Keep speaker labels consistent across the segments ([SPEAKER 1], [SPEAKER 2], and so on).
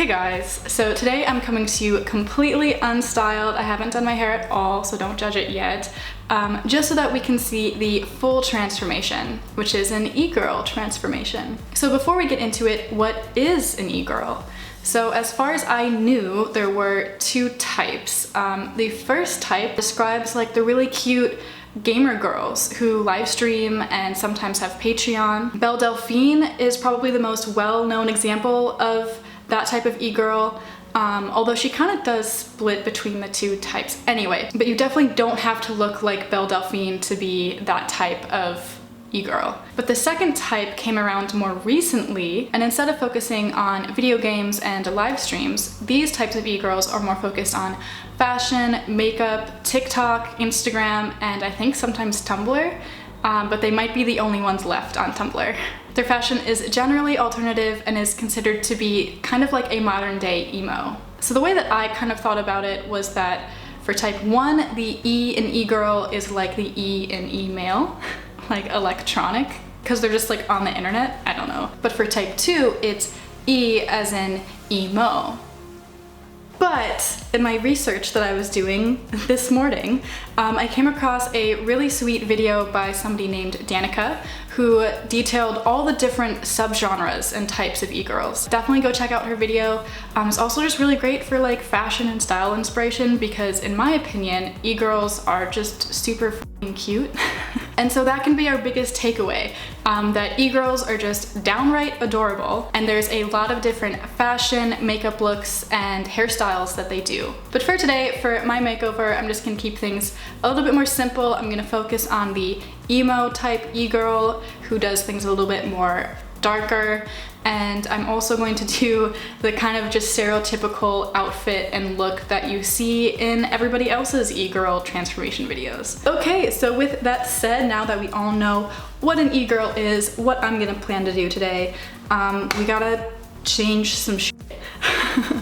[SPEAKER 1] Hey guys, so today I'm coming to you completely unstyled. I haven't done my hair at all, so don't judge it yet. Just so that we can see the full transformation, which is an e-girl transformation. So before we get into it, what is an e-girl? So as far as I knew, there were two types. The first type describes like the really cute gamer girls who live stream and sometimes have Patreon. Belle Delphine is probably the most well-known example of that type of e-girl, although she kind of does split between the two types anyway. But you definitely don't have to look like Belle Delphine to be that type of e-girl. But the second type came around more recently, and instead of focusing on video games and live streams, these types of e-girls are more focused on fashion, makeup, TikTok, Instagram, and I think sometimes Tumblr, but they might be the only ones left on Tumblr. Their fashion is generally alternative and is considered to be kind of like a modern day emo. So the way that I kind of thought about it was that for type 1, the E in e-girl is like the E in email, like electronic, because they're just like on the internet, I don't know. But for type 2, it's E as in emo. But in my research that I was doing this morning, I came across a really sweet video by somebody named Danica who detailed all the different subgenres and types of e-girls. Definitely go check out her video. It's also just really great for like fashion and style inspiration because in my opinion, e-girls are just super f***ing cute. And so that can be our biggest takeaway, that e-girls are just downright adorable, and there's a lot of different fashion, makeup looks, and hairstyles that they do. But for today, for my makeover, I'm just gonna keep things a little bit more simple. I'm gonna focus on the emo type e-girl who does things a little bit more darker, and I'm also going to do the kind of just stereotypical outfit and look that you see in everybody else's e-girl transformation videos. Okay, so with that said, now that we all know what an e-girl is, what I'm gonna plan to do today, we gotta change some shit.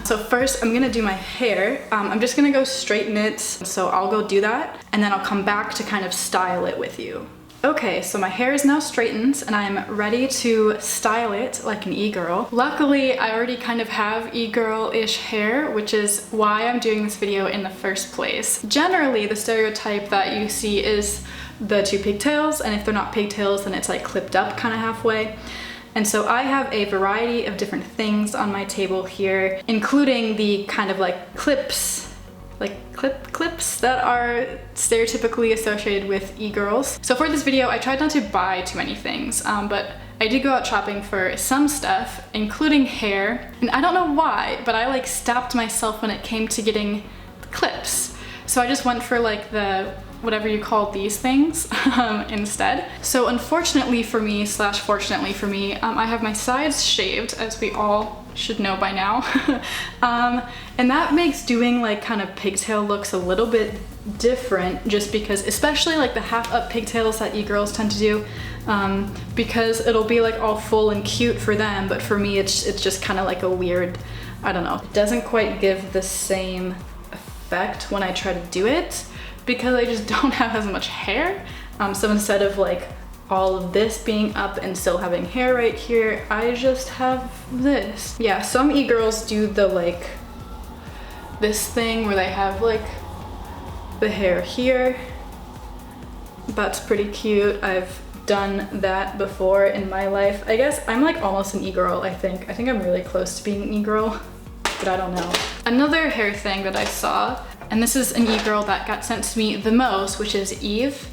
[SPEAKER 1] So first I'm gonna do my hair. I'm just gonna go straighten it, so I'll go do that, and then I'll come back to kind of style it with you. Okay, so my hair is now straightened and I'm ready to style it like an e-girl. Luckily, I already kind of have e-girl-ish hair, which is why I'm doing this video in the first place. Generally, the stereotype that you see is the two pigtails, and if they're not pigtails, then it's like clipped up kind of halfway. And so I have a variety of different things on my table here, including the kind of like clips, like clips that are stereotypically associated with e-girls. So for this video, I tried not to buy too many things, but I did go out shopping for some stuff, including hair. And I don't know why, but I like stopped myself when it came to getting the clips. So I just went for like the whatever you call these things instead. So unfortunately for me, slash fortunately for me, I have my sides shaved, as we all should know by now. And that makes doing like kind of pigtail looks a little bit different, just because, especially like the half up pigtails that e-girls tend to do, because it'll be like all full and cute for them, but for me it's just kind of like a weird, I don't know. It doesn't quite give the same effect when I try to do it, because I just don't have as much hair. So instead of like all of this being up and still having hair right here, I just have this. Yeah, some e-girls do the like this thing where they have like the hair here. That's pretty cute. I've done that before in my life. I guess I'm like almost an e-girl, I think. I think I'm really close to being an e-girl, but I don't know. Another hair thing that I saw, and this is an e-girl that got sent to me the most, which is Eve.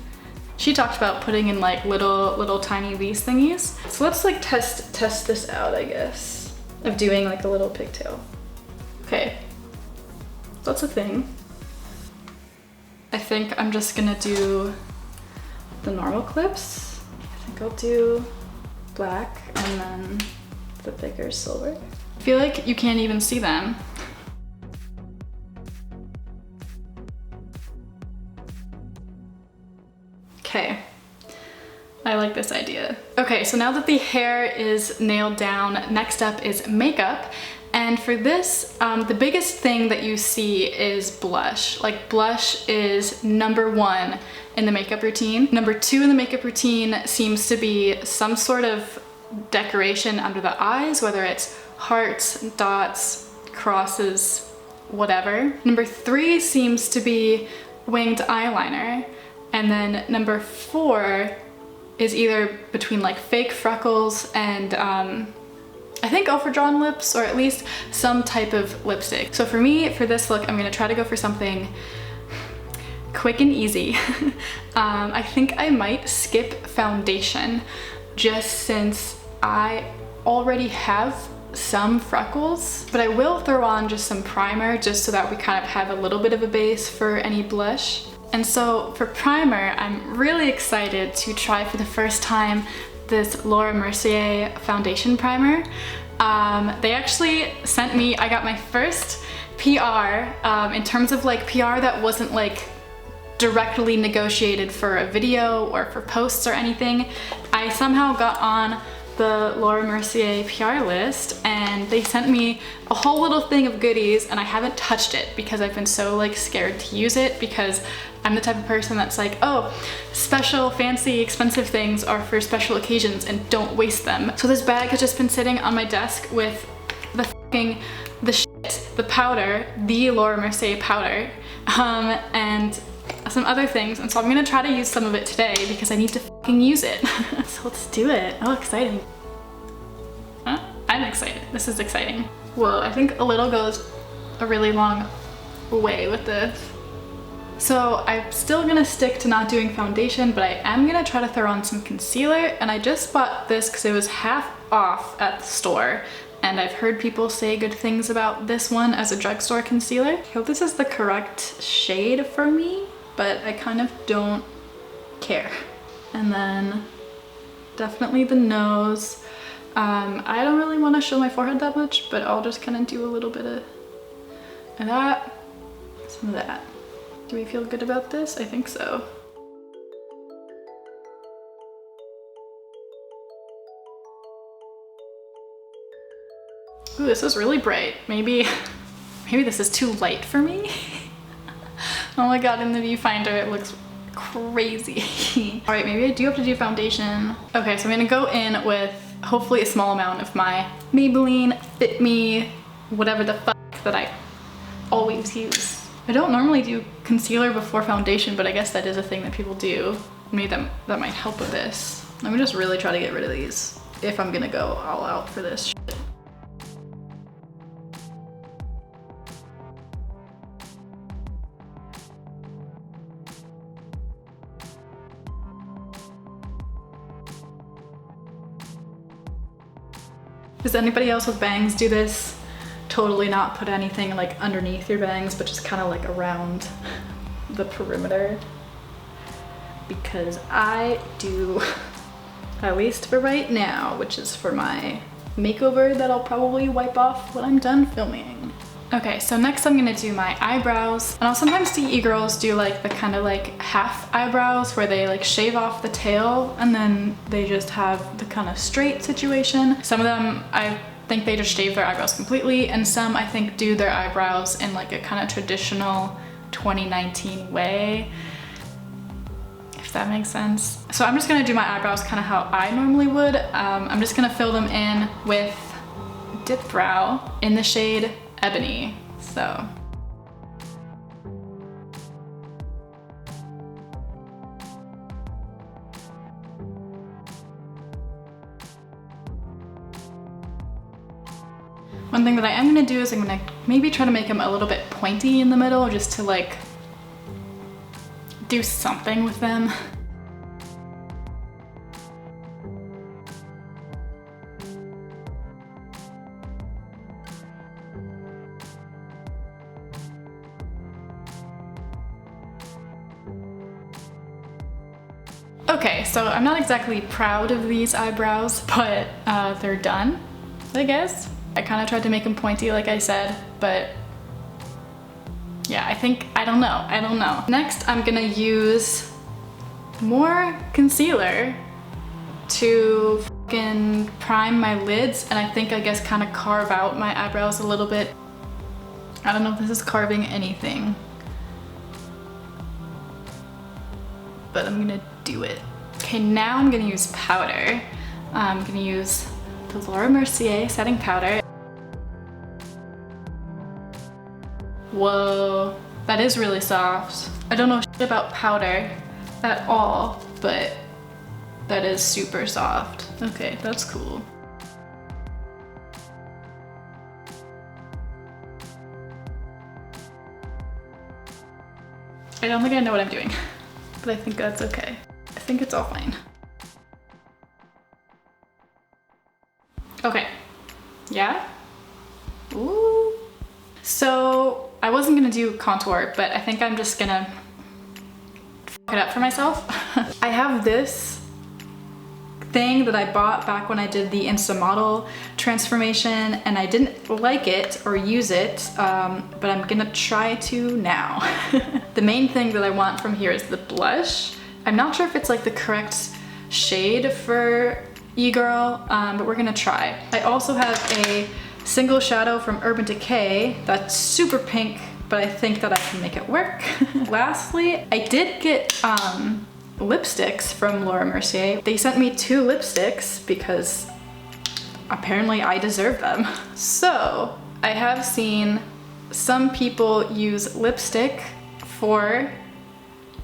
[SPEAKER 1] She talked about putting in like little tiny these thingies. So let's like test this out, I guess, of doing like a little pigtail. Okay, that's a thing. I think I'm just gonna do the normal clips. I think I'll do black and then the bigger silver. I feel like you can't even see them. Okay, I like this idea. Okay, so now that the hair is nailed down, next up is makeup. And for this, the biggest thing that you see is blush. Like blush is number 1 in the makeup routine. Number 2 in the makeup routine seems to be some sort of decoration under the eyes, whether it's hearts, dots, crosses whatever. Number 3 seems to be winged eyeliner. And then number 4 is either between like fake freckles and I think overdrawn lips, or at least some type of lipstick. So for me, for this look, I'm gonna try to go for something quick and easy. I think I might skip foundation just since I already have some freckles, but I will throw on just some primer just so that we kind of have a little bit of a base for any blush. And so for primer, I'm really excited to try for the first time this Laura Mercier foundation primer. They actually sent me, I got my first PR in terms of like PR that wasn't like directly negotiated for a video or for posts or anything. I somehow got on the Laura Mercier PR list and they sent me a whole little thing of goodies, and I haven't touched it because I've been so like scared to use it, because I'm the type of person that's like, oh, special, fancy, expensive things are for special occasions and don't waste them. So this bag has just been sitting on my desk with the powder, the Laura Mercier powder, and some other things, and so I'm gonna try to use some of it today because I need to fucking use it. So let's do it. Oh, exciting. Huh? I'm excited. This is exciting. Whoa, I think a little goes a really long way with this. So I'm still gonna stick to not doing foundation, but I am gonna try to throw on some concealer, and I just bought this because it was half off at the store, and I've heard people say good things about this one as a drugstore concealer. I hope this is the correct shade for me, but I kind of don't care. And then definitely the nose. I don't really want to show my forehead that much, but I'll just kind of do a little bit of that, some of that. Do we feel good about this? I think so. Ooh, this is really bright. Maybe this is too light for me. Oh my god, in the viewfinder it looks crazy. All right, maybe I do have to do foundation. Okay, so I'm gonna go in with hopefully a small amount of my Maybelline Fit Me, whatever the fuck that I always use. I don't normally do concealer before foundation, but I guess that is a thing that people do. Maybe that might help with this. Let me just really try to get rid of these if I'm gonna go all out for this shit. Does anybody else with bangs do this? Totally not put anything like underneath your bangs, but just kind of like around the perimeter. Because I do, at least for right now, which is for my makeover that I'll probably wipe off when I'm done filming. Okay, so next I'm gonna do my eyebrows. And I'll sometimes see e-girls do like the kind of like half eyebrows where they like shave off the tail and then they just have the kind of straight situation. Some of them, I think they just shave their eyebrows completely, and some I think do their eyebrows in like a kind of traditional 2019 way, if that makes sense. So I'm just gonna do my eyebrows kind of how I normally would. I'm just gonna fill them in with Dipbrow in the shade Ebony. So one thing that I am gonna do is I'm gonna maybe try to make them a little bit pointy in the middle, just to like do something with them. Okay, so I'm not exactly proud of these eyebrows, but they're done, I guess. I kind of tried to make them pointy like I said, but yeah, I don't know. Next, I'm gonna use more concealer to fucking prime my lids, and I guess kind of carve out my eyebrows a little bit. I don't know if this is carving anything, but I'm gonna do it. Okay, now I'm gonna use powder. I'm gonna use the Laura Mercier setting powder. Whoa, that is really soft. I don't know shit about powder at all, but that is super soft. Okay, that's cool. I don't think I know what I'm doing, but I think that's okay. I think it's all fine. Okay, yeah? Ooh. So I wasn't gonna do contour, but I think I'm just gonna fuck it up for myself. I have this thing that I bought back when I did the Insta Model transformation, and I didn't like it or use it, but I'm gonna try to now. The main thing that I want from here is the blush. I'm not sure if it's like the correct shade for e-girl, but we're gonna try. I also have a single shadow from Urban Decay that's super pink, but I think that I can make it work. Lastly, I did get lipsticks from Mercier. They sent me 2 lipsticks because apparently I deserve them. So I have seen some people use lipstick for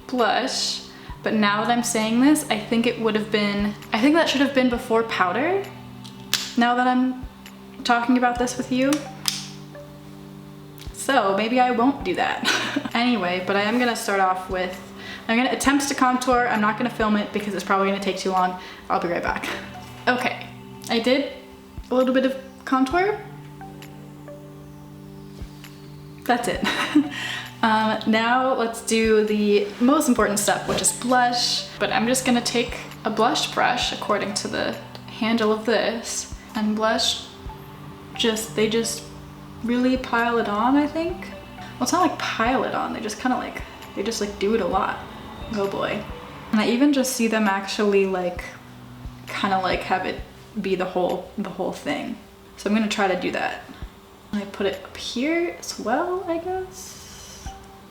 [SPEAKER 1] blush, but now that I'm saying this, I think that should have been before powder, now that I'm talking about this with you. So maybe I won't do that. Anyway, but I am gonna start off with, I'm gonna attempt to contour. I'm not gonna film it because it's probably gonna take too long. I'll be right back. Okay, I did a little bit of contour. That's it. Now let's do the most important step, which is blush. But I'm just gonna take a blush brush according to the handle of this, and blush, they just really pile it on, I think. Well, it's not like pile it on, they just do it a lot. Oh boy. And I even just see them actually kind of have it be the whole thing. So I'm gonna try to do that. And I put it up here as well, I guess.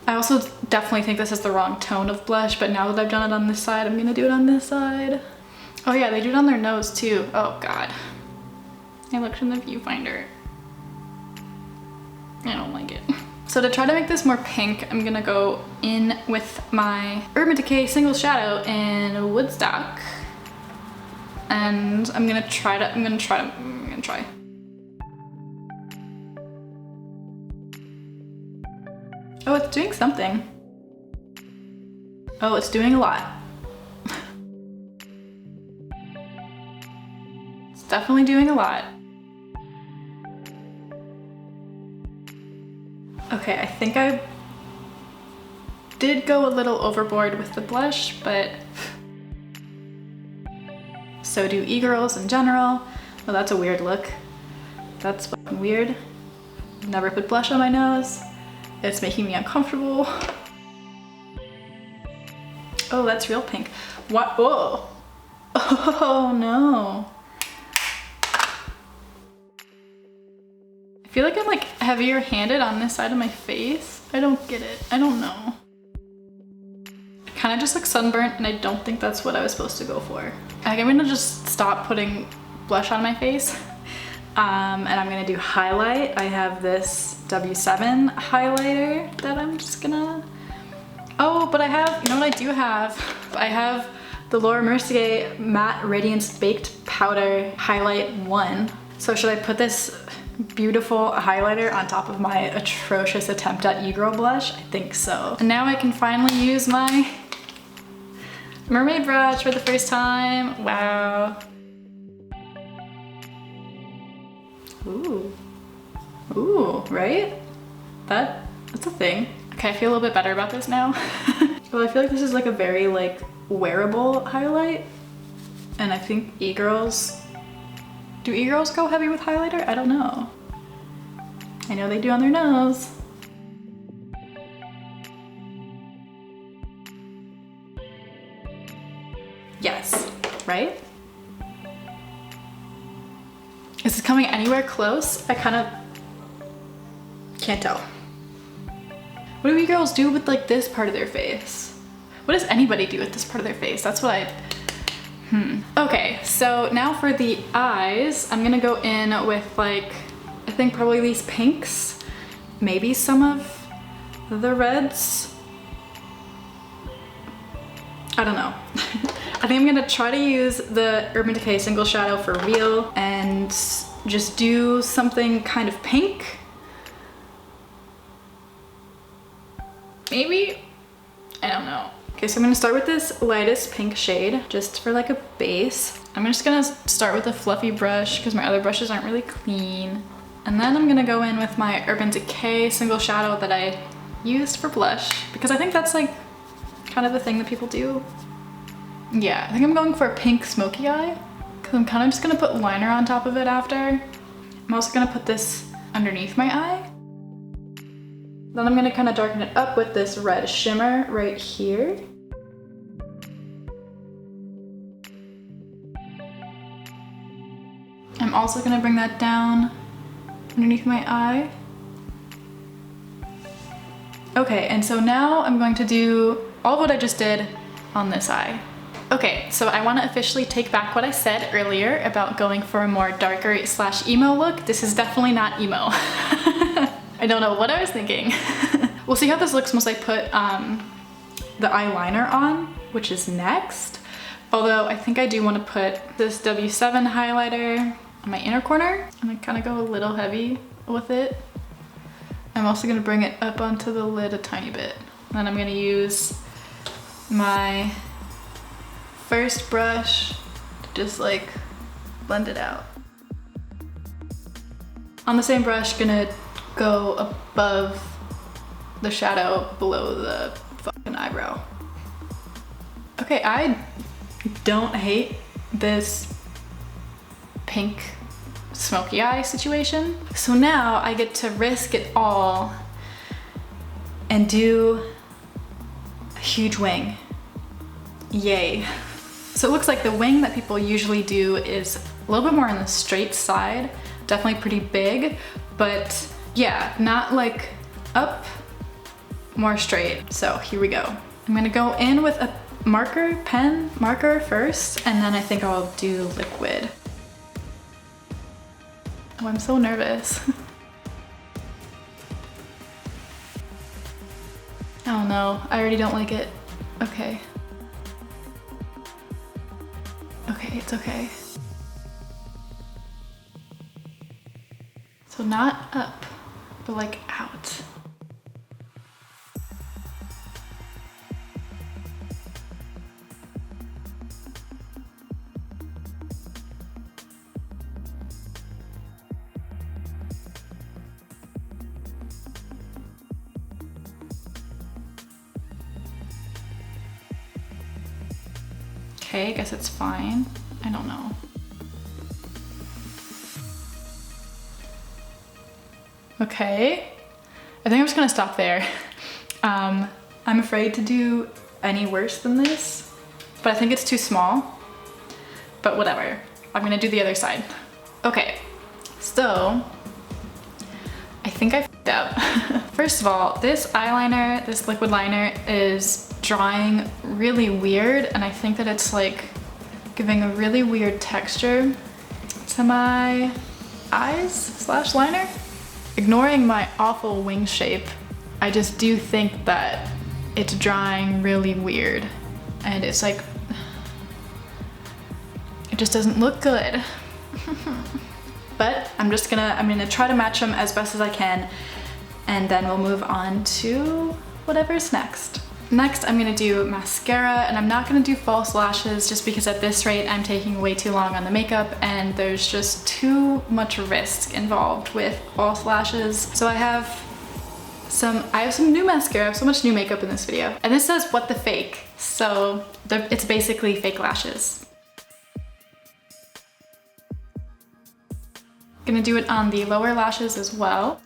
[SPEAKER 1] I also definitely think this is the wrong tone of blush, but now that I've done it on this side, I'm gonna do it on this side. Oh yeah, they do it on their nose too. Oh God. I looked in the viewfinder. I don't like it. So to try to make this more pink, I'm gonna go in with my Urban Decay single shadow in Woodstock. And I'm gonna try. Oh, it's doing something. Oh, it's doing a lot. It's definitely doing a lot. Okay, I think I did go a little overboard with the blush, but so do e-girls in general. Oh, that's a weird look. That's fucking weird. Never put blush on my nose. It's making me uncomfortable. Oh, that's real pink. What? Oh. Oh no. I feel like I'm heavier handed on this side of my face. I don't get it. I don't know. It kind of just looks sunburnt, and I don't think that's what I was supposed to go for. I'm gonna just stop putting blush on my face. And I'm gonna do highlight. I have this W7 highlighter that I'm just gonna... Oh, but I have, you know what I do have? I have the Mercier Matte Radiance Baked Powder Highlight 1. So should I put this beautiful highlighter on top of my atrocious attempt at e-girl blush? I think so. And now I can finally use my Mermaid brush for the first time. Wow. Ooh. Ooh, right? That's a thing. Okay, I feel a little bit better about this now. Well, I feel like this is a very wearable highlight. And I think e-girls, do e-girls go heavy with highlighter? I don't know. I know they do on their nose. Yes, right? Is it coming anywhere close? I kind of can't tell. What do you girls do with this part of their face? What does anybody do with this part of their face? That's what Okay, so now for the eyes, I'm gonna go in with I think probably these pinks, maybe some of the reds. I don't know. I think I'm gonna try to use the Urban Decay single shadow for real and just do something kind of pink. Maybe? I don't know. Okay, so I'm gonna start with this lightest pink shade just for like a base. I'm just gonna start with a fluffy brush because my other brushes aren't really clean. And then I'm gonna go in with my Urban Decay single shadow that I used for blush because I think that's like kind of the thing that people do. Yeah, I think I'm going for a pink smoky eye because I'm kind of just gonna put liner on top of it after. I'm also gonna put this underneath my eye. Then I'm gonna kind of darken it up with this red shimmer right here. I'm also gonna bring that down underneath my eye. Okay, and so now I'm going to do all of what I just did on this eye. Okay, so I want to officially take back what I said earlier about going for a more darker slash emo look. This is definitely not emo. I don't know what I was thinking. We'll see how this looks once I put the eyeliner on, which is next. Although I think I do want to put this W7 highlighter on my inner corner and I kind of go a little heavy with it. I'm also going to bring it up onto the lid a tiny bit. Then I'm going to use my first brush to just like blend it out. On the same brush, gonna go above the shadow below the fucking eyebrow. Okay, I don't hate this pink smoky eye situation. So now I get to risk it all and do a huge wing. Yay. So it looks like the wing that people usually do is a little bit more on the straight side, definitely pretty big, but yeah, not like up, more straight. So here we go. I'm gonna go in with a pen marker first, and then I think I'll do liquid. Oh, I'm so nervous. Oh no, I already don't like it. Okay. Okay, it's okay. So not up, but like out. Okay, I guess it's fine. I don't know. Okay, I think I'm just gonna stop there. I'm afraid to do any worse than this, but I think it's too small, but whatever. I'm gonna do the other side. Okay, so I think I f***ed up. First of all, this eyeliner, this liquid liner is drying really weird, and I think that it's like giving a really weird texture to my eyes slash liner. Ignoring my awful wing shape, I just do think that it's drying really weird, and it's like, it just doesn't look good. But I'm gonna try to match them as best as I can, and then we'll move on to whatever's next. Next, I'm gonna do mascara, and I'm not gonna do false lashes just because at this rate I'm taking way too long on the makeup and there's just too much risk involved with false lashes. So I have some new mascara. I have so much new makeup in this video. And this says what the fake, so it's basically fake lashes. Gonna do it on the lower lashes as well.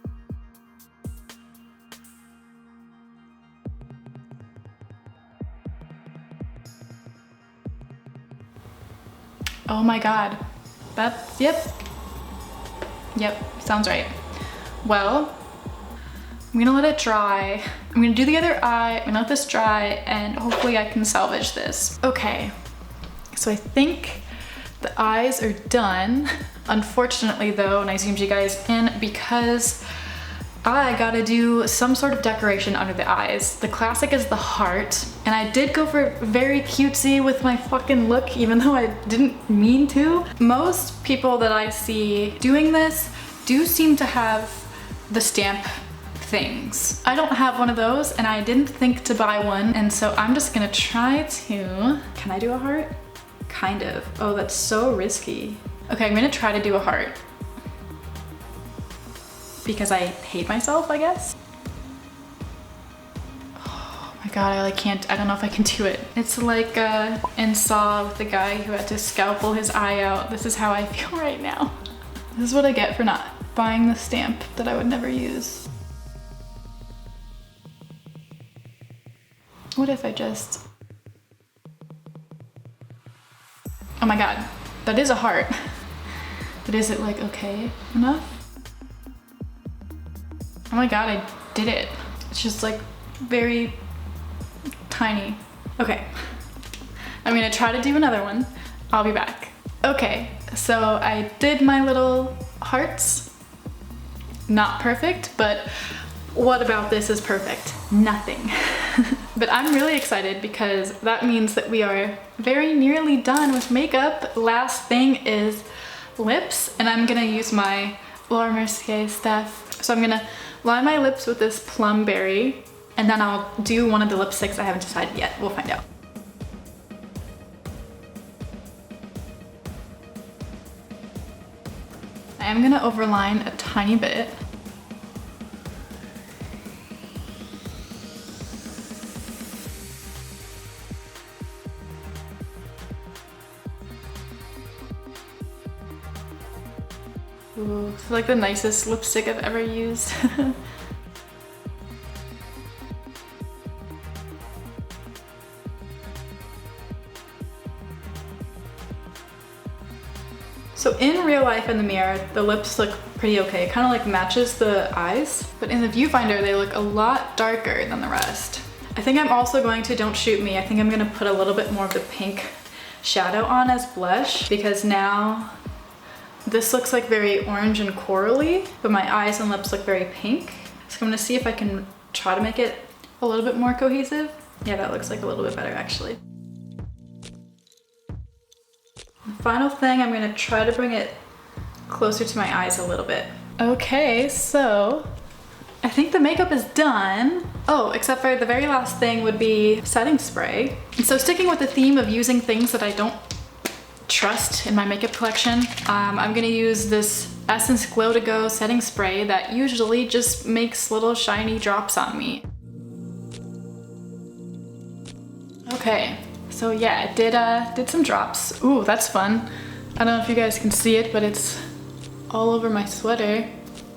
[SPEAKER 1] Oh my god, that's, yep, sounds right. Well, I'm gonna let it dry. I'm gonna do the other eye, I'm gonna let this dry, and hopefully I can salvage this. Okay, so I think the eyes are done. Unfortunately though, and I zoomed you guys in because I gotta do some sort of decoration under the eyes. The classic is the heart, and I did go for very cutesy with my fucking look, even though I didn't mean to. Most people that I see doing this do seem to have the stamp things. I don't have one of those, and I didn't think to buy one, and so I'm just gonna try to... Can I do a heart? Kind of. Oh, that's so risky. Okay, I'm gonna try to do a heart. Because I hate myself, I guess. Oh my god, I like can't, I don't know if I can do it. It's like in Saw with the guy who had to scalpel his eye out. This is how I feel right now. This is what I get for not buying the stamp that I would never use. What if I just... Oh my god, that is a heart. But is it like okay enough? Oh my god, I did it. It's just like very tiny. Okay, I'm gonna try to do another one. I'll be back. Okay, so I did my little hearts. Not perfect, but what about this is perfect? Nothing. But I'm really excited because that means that we are very nearly done with makeup. Last thing is lips, and I'm gonna use my Mercier stuff. So I'm gonna line my lips with this Plum Berry, and then I'll do one of the lipsticks I haven't decided yet. We'll find out. I am gonna overline a tiny bit. Ooh, it's like the nicest lipstick I've ever used. So in real life in the mirror, the lips look pretty okay. It kind of like matches the eyes, but in the viewfinder, they look a lot darker than the rest. I think I'm also going to, don't shoot me, I think I'm gonna put a little bit more of the pink shadow on as blush, because now this looks like very orange and corally, but my eyes and lips look very pink. So I'm gonna see if I can try to make it a little bit more cohesive. Yeah, that looks like a little bit better actually. The final thing, I'm gonna try to bring it closer to my eyes a little bit. Okay, so I think the makeup is done. Oh, except for the very last thing would be setting spray. And so sticking with the theme of using things that I don't trust in my makeup collection, I'm gonna use this Essence Glow to Go setting spray that usually just makes little shiny drops on me. Okay, so yeah, I did some drops. Ooh, that's fun. I don't know if you guys can see it, but it's all over my sweater.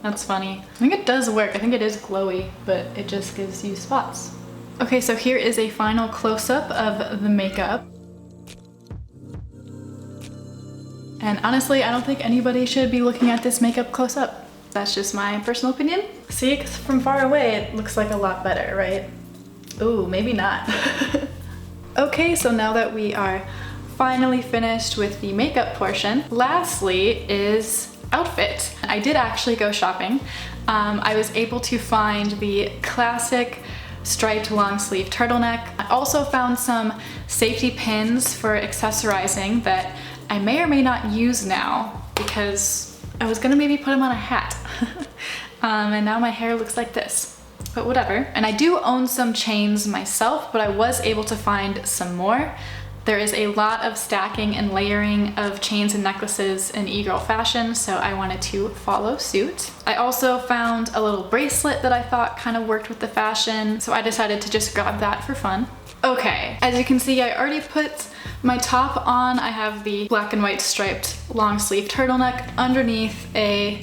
[SPEAKER 1] That's funny. I think it does work. I think it is glowy, but it just gives you spots. Okay, so here is a final close-up of the makeup. And honestly, I don't think anybody should be looking at this makeup close up. That's just my personal opinion. See, 'cause from far away, it looks like a lot better, right? Ooh, maybe not. Okay, so now that we are finally finished with the makeup portion, lastly is outfit. I did actually go shopping. I was able to find the classic striped long sleeve turtleneck. I also found some safety pins for accessorizing that I may or may not use now because I was gonna maybe put them on a hat. And now my hair looks like this, but whatever. And I do own some chains myself, but I was able to find some more. There is a lot of stacking and layering of chains and necklaces in e-girl fashion, so I wanted to follow suit. I also found a little bracelet that I thought kind of worked with the fashion, so I decided to just grab that for fun. Okay, as you can see, I already put my top on. I have the black and white striped long sleeve turtleneck underneath a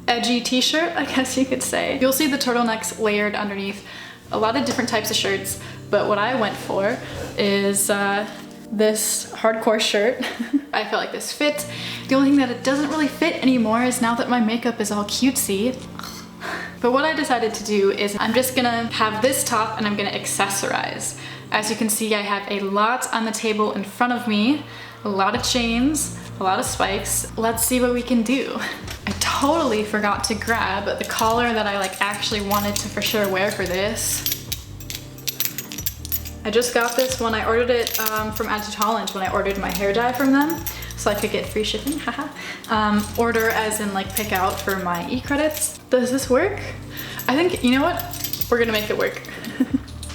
[SPEAKER 1] edgy t-shirt, I guess you could say. You'll see the turtlenecks layered underneath a lot of different types of shirts, but what I went for is this hardcore shirt. I felt like this fit. The only thing that it doesn't really fit anymore is now that my makeup is all cutesy. But what I decided to do is I'm just gonna have this top and I'm gonna accessorize. As you can see, I have a lot on the table in front of me, a lot of chains, a lot of spikes. Let's see what we can do. I totally forgot to grab the collar that I like actually wanted to for sure wear for this. I just got this when I ordered it from Anti Holland when I ordered my hair dye from them, so I could get free shipping, haha. Order as in like pick out for my e-credits. Does this work? I think, you know what? We're gonna make it work.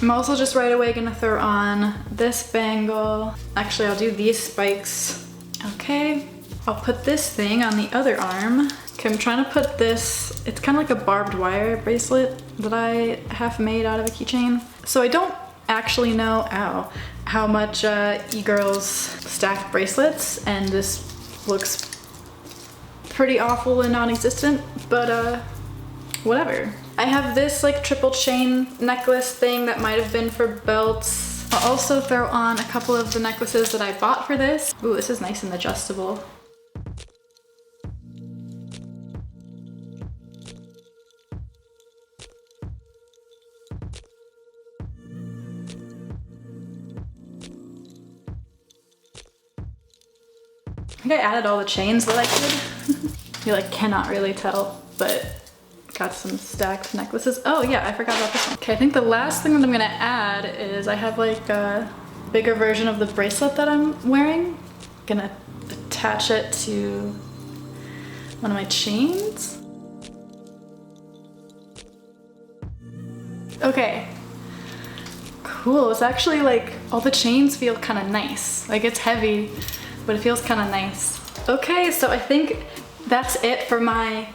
[SPEAKER 1] I'm also just right away gonna throw on this bangle. Actually, I'll do these spikes. Okay, I'll put this thing on the other arm. Okay, I'm trying to put this, it's kind of like a barbed wire bracelet that I have made out of a keychain. So I don't actually know how much e-girls stacked bracelets, and this looks pretty awful and non-existent, but whatever. I have this like triple chain necklace thing that might have been for belts. I'll also throw on a couple of the necklaces that I bought for this. Ooh, this is nice and adjustable. I think I added all the chains that I could. You like cannot really tell, but got some stacked necklaces. Oh yeah, I forgot about this one. Okay, I think the last thing that I'm gonna add is I have like a bigger version of the bracelet that I'm wearing. Gonna attach it to one of my chains. Okay, cool. It's actually like, all the chains feel kind of nice. Like it's heavy, but it feels kind of nice. Okay, so I think that's it for my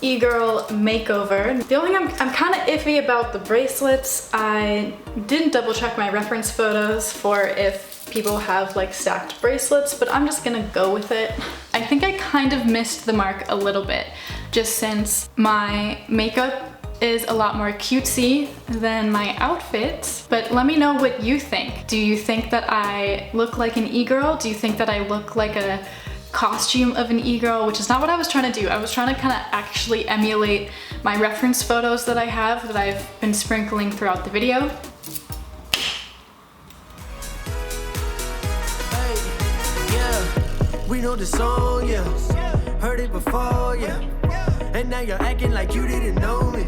[SPEAKER 1] e-girl makeover. The only thing I'm kind of iffy about the bracelets. I didn't double check my reference photos for if people have like stacked bracelets, but I'm just gonna go with it. I think I kind of missed the mark a little bit, just since my makeup is a lot more cutesy than my outfits. But let me know what you think. Do you think that I look like an e-girl? Do you think that I look like a costume of an e-girl? Which is not what I was trying to do. I was trying to kind of actually emulate my reference photos that I have, that I've been sprinkling throughout the video.
[SPEAKER 2] Hey, yeah, we know the song, yeah, heard it before, yeah, and now you're acting like you didn't know me.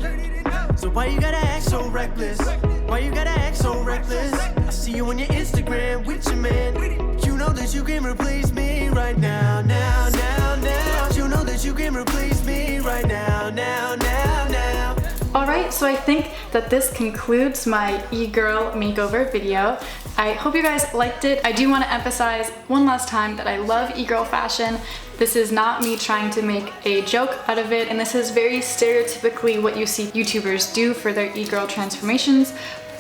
[SPEAKER 2] So why you gotta act so reckless? Why you gotta act so reckless? I see you on your Instagram with your man. You know that you can replace me right now, now, now, now. You know that you can replace me right now, now, now, now.
[SPEAKER 1] Alright, so I think that this concludes my e-girl makeover video. I hope you guys liked it. I do want to emphasize one last time that I love e-girl fashion. This is not me trying to make a joke out of it, and this is very stereotypically what you see YouTubers do for their e-girl transformations,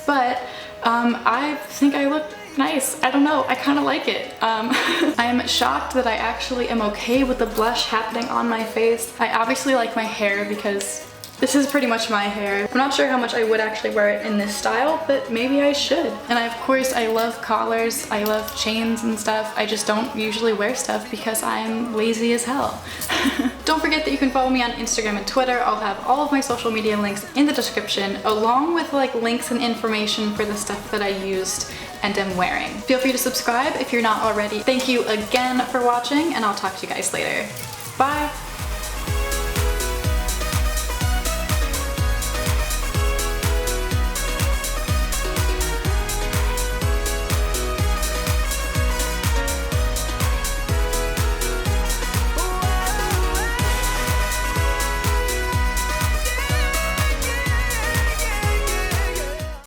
[SPEAKER 1] but I think I look nice. I don't know, I kind of like it. I'm shocked that I actually am okay with the blush happening on my face. I obviously like my hair because this is pretty much my hair. I'm not sure how much I would actually wear it in this style, but maybe I should. And of course, I love collars, I love chains and stuff. I just don't usually wear stuff because I'm lazy as hell. Don't forget that you can follow me on Instagram and Twitter. I'll have all of my social media links in the description, along with like links and information for the stuff that I used and am wearing. Feel free to subscribe if you're not already. Thank you again for watching, and I'll talk to you guys later. Bye!